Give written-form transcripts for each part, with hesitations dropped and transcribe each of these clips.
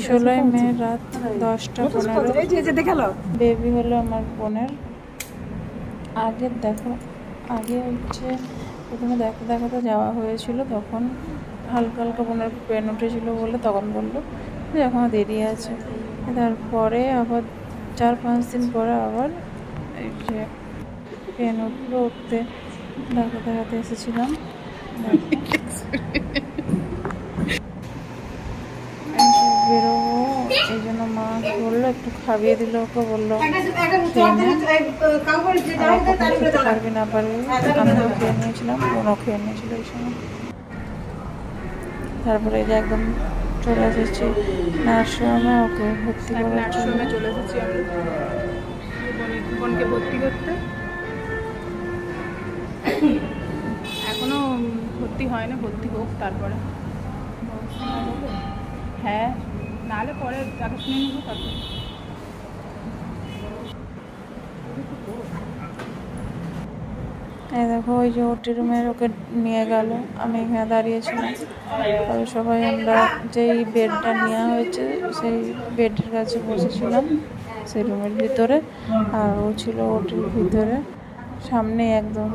16 মে রাত 10:15 বেবি হলো আমার বোনের। আগে দেখো, আগে হচ্ছে প্রথমে দেখাতে যাওয়া হয়েছিল, তখন হালকা হালকা বোনের পেন উঠেছিল বলে তখন বললো যে এখনও দেরি আছে। তারপরে আবার 4-5 দিন পরে আবার এই যে পেন উঠলো, উঠতে দেখাতে এসেছিলাম। বেরোবো, এই জন্য মা বললো একটু খাইয়ে দিল, ওকে বললো খেতে পারবি না পারবি। আমিও খেয়ে নিয়েছিলাম, বোনও খেয়ে নিয়েছিল এই সময়। তারপরে এই যে একদম চলে এসেছি নার্সিংহোমে, ওকে ভর্তি করার জন্য চলে এসেছি আমি বোনকে ভর্তি করতে। এখনো ভর্তি হয় না, ভর্তি হোক তারপরে। হ্যাঁ, নাহলে পরে আগে শুনে নেবো তারপর। এই দেখো ওই যে ওটি রুমের ওকে নিয়ে গেল, আমি এখানে দাঁড়িয়েছিলাম। তবে সবাই আমরা যেই বেডটা নেওয়া হয়েছে সেই বেডের কাছে বসেছিলাম, সেই রুমের ভিতরে। আর ও ছিল ওটির ভিতরে সামনে একদম।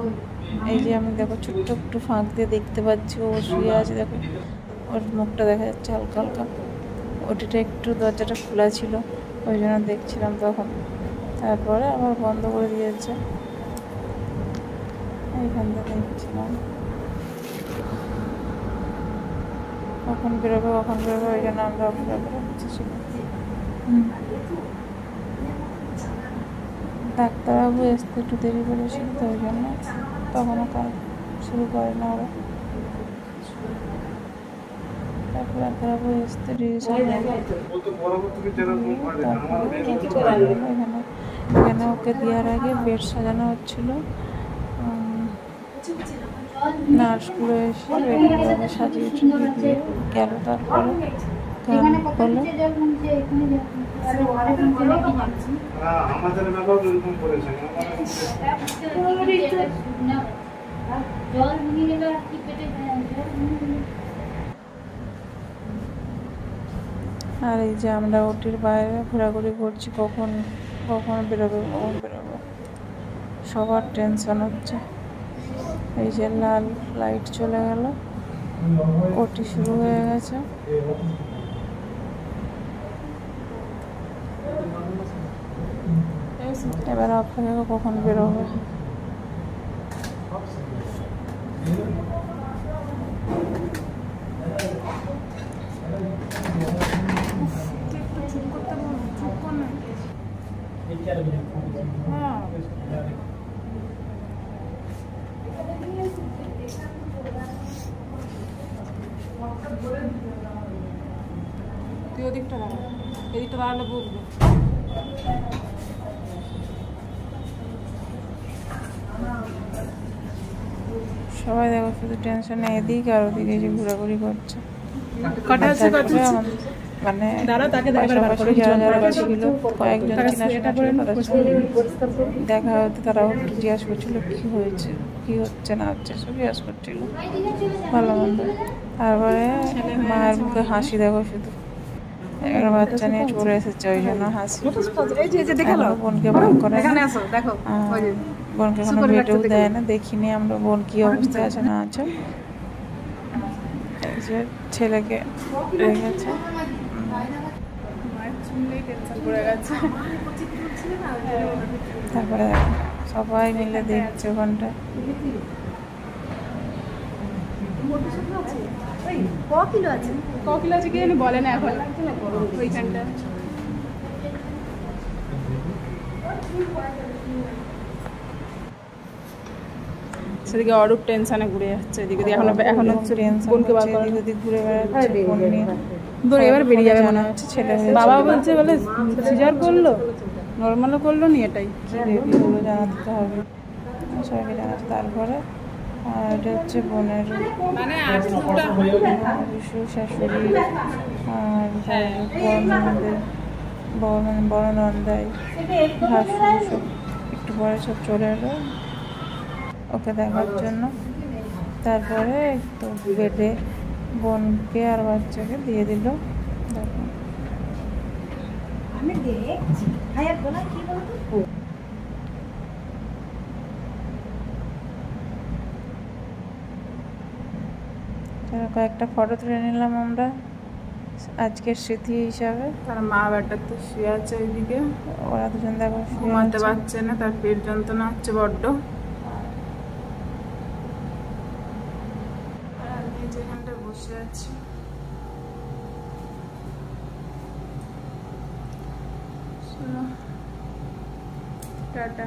এই যে আমি দেখো ছোট্ট একটু ফাঁক দিয়ে দেখতে পাচ্ছি ও শুয়ে আছে, দেখো ওর মুখটা দেখা যাচ্ছে হালকা হালকা। ওটিটা একটু দরজাটা খোলা ছিল, ওই জন্য দেখছিলাম তখন। তারপরে আবার বন্ধ করে দিয়েছে, এইখান থেকে দেখছিলাম কখন বেরোবে ওই জন্য আমরা অপেক্ষা করে বসেছিলাম। ডাক্তারবাবু আসতে একটু দেরি করেছিল, তো ওই জন্য তখনও কাজ শুরু করে না ওরা। তারপর ডাক্তারবাবু আসতে এখানে ওকে দেওয়ার আগে বেড সাজানো হচ্ছিল। নার্সগুলো এসে বেডগুলো সাজিয়ে দিয়ে গেল। তারপরে আর এই যে আমরা ওটির বাইরে ঘোরাঘুরি করছি, কখন বেরোবে, সবার টেনশন হচ্ছে। এই যে লাল লাইট চলে গেল, ওটি শুরু হয়ে গেছে। এবার অপেক্ষা কখন বেরোবে। তুই ওদিকটা দাঁড়া, এদিকটা দাঁড়ালে বুঝবো। সবাই দেখো শুধু টেনশনে এদিক আর ওদিকে যে ঘোরাঘুরি করছে। মানে পাশাপাশি যারা যারা ছিল কয়েকজন দেখা হতো, তারাও একটু জিজ্ঞাসা করছিল কি হয়েছে, কি হচ্ছে না হচ্ছে, সব জিজ্ঞাসা করছিল ভালো মন্দ। তারপরে মায়ের মুখে হাসি দেখো, শুধু একটা বাচ্চা নিয়ে চলে এসেছে, ওই জন্য হাসি। বোনকে ভয় করে, বোনকে কোনো ভিডিও দেয় না, দেখিনি আমরা বোন কি অবস্থায় আছে না আছে। এই যে ছেলেকে রেখেছে, তারপরে সবাই মিলে দেখছে ওখানটা। কিলো আছে কি জানি বলে না এখন ওইখানটা। সেদিকে অরূপ টেনশনে ঘুরে যাচ্ছে, এদিকে এখন হচ্ছে বোনকে ঘুরে বেড়াচ্ছে। এবার বেরিয়ে যাবে মনে হচ্ছে ছেলে। বাবা বলছে বলে সিজার করলো, নর্মালও করলো নি, এটাই বেবিগুলো জানাতে হবে সবাইকে জানাচ্ছে। তারপরে এটা হচ্ছে বোনের শ্বশুর শাশুড়ি আর বড় নন্দাই ভাসুর সব একটু পরে সব চলে এলো ওকে দেখার জন্য। তারপরে তো বেডে বোনকে আর বাচ্চাকে দিয়ে দিল। দেখো আমি দেখছি হায়াত বলা কি বলতো কয়েকটা ফটো তুলে নিলাম আমরা আজকের স্মৃতি হিসাবে। তার মা বেটা তো শুয়ে আছে ওইদিকে, ওরা দুজন দেখো ঘুমাতে পারছে না, তার পেট যন্ত্রণা হচ্ছে বড্ড। আর আমি যেখানটা বসে আছি টাটা।